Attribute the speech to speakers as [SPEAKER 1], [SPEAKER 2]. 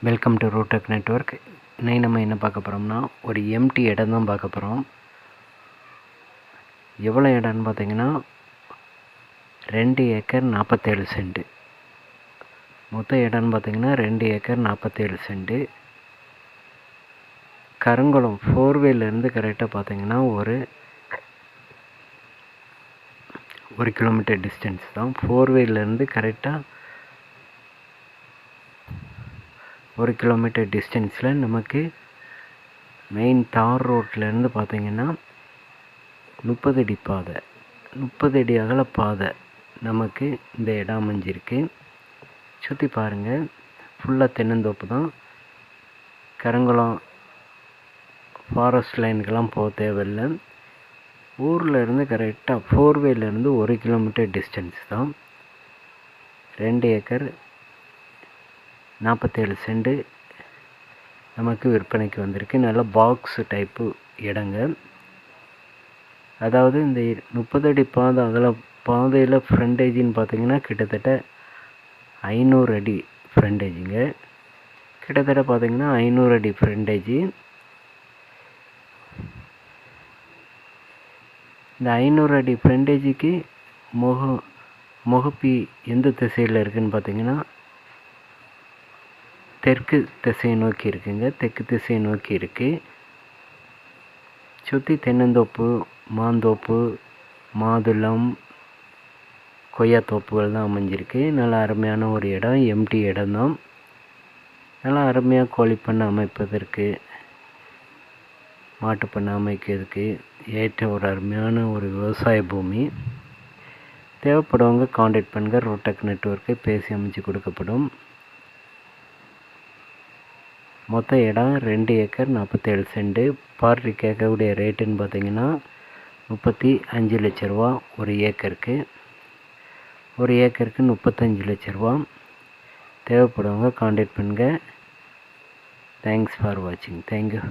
[SPEAKER 1] Welcome to ரூடெக் network. இன்னைக்கு நம்ம என்ன பார்க்க போகிறோம்னா, ஒரு எம்டி இடம் தான் பார்க்க போகிறோம். எவ்வளோ இடம்னு பார்த்தீங்கன்னா 2 ஏக்கர் 47 சென்ட். மொத்த இடம்னு பார்த்தீங்கன்னா 2 ஏக்கர் 47 சென்ட். கருங்குளம் 4வேலேருந்து கரெக்டாக பார்த்தீங்கன்னா ஒரு கிலோமீட்டர் டிஸ்டன்ஸ் தான். 4வேலேருந்து கரெக்டாக 1 கிலோமீட்டர் டிஸ்டன்ஸில் நமக்கு மெயின் தார் ரோட்லேருந்து பார்த்தீங்கன்னா 30 அடி பாதை, 30 அடி அகல பாதை நமக்கு இந்த இடம் அமைஞ்சிருக்கு. சுற்றி பாருங்கள், ஃபுல்லாக தென்னந்தோப்பு தான். கருங்குளம் ஃபாரஸ்ட் லைனுக்கெல்லாம் போக தேவையில்லை. ஊரில் இருந்து கரெக்டாக 4வேலேருந்து 1 கிலோமீட்டர் டிஸ்டன்ஸ் தான். 2 ஏக்கர் 47 சென்ட் நமக்கு விற்பனைக்கு வந்திருக்கு. நல்ல பாக்ஸ் டைப்பு இடங்க. அதாவது இந்த 30 அடி பாதை அகல பாதையில் ஃப்ரண்டேஜின்னு பார்த்தீங்கன்னா கிட்டத்தட்ட 500 அடி ஃப்ரண்டேஜுங்க. கிட்டத்தட்ட பார்த்தீங்கன்னா 500 அடி ஃப்ரண்டேஜி. இந்த 500 அடி ஃப்ரண்டேஜுக்கு முகப்பி எந்த திசையில் இருக்குதுன்னு பார்த்தீங்கன்னா தெற்கு திசையை நோக்கி இருக்குங்க. தெற்கு திசையை நோக்கி இருக்குது. சுற்றி தென்னந்தோப்பு, மாந்தோப்பு, மாதுளம், கொய்யாத்தோப்புகள் தான் அமைஞ்சிருக்கு. நல்லா அருமையான ஒரு இடம், எம்டி இடம் தான். நல்லா அருமையாக கோழிப்பண்ணை அமைப்பதற்கு, மாட்டுப்பண்ணை அமைக்கிறதுக்கு ஏற்ற ஒரு அருமையான ஒரு விவசாய பூமி. தேவைப்படுவங்க காண்டாக்ட் பண்ணுங்கள். ரூடெக் நெட்வொர்க்கை பேசி அமைச்சு கொடுக்கப்படும். மொத்த இடம் 2 ஏக்கர் 47 சென்ட். பார்ட்டி கேட்கக்கூடிய ரேட்டுன்னு பார்த்தீங்கன்னா 35 லட்ச ரூபா ஒரு ஏக்கருக்கு. ஒரு ஏக்கருக்கு 35 லட்ச ரூபா. தேவைப்படுவங்க காண்டாக்ட் பண்ணுங்கள். தேங்க்ஸ் ஃபார் வாட்சிங். தேங்க்யூ.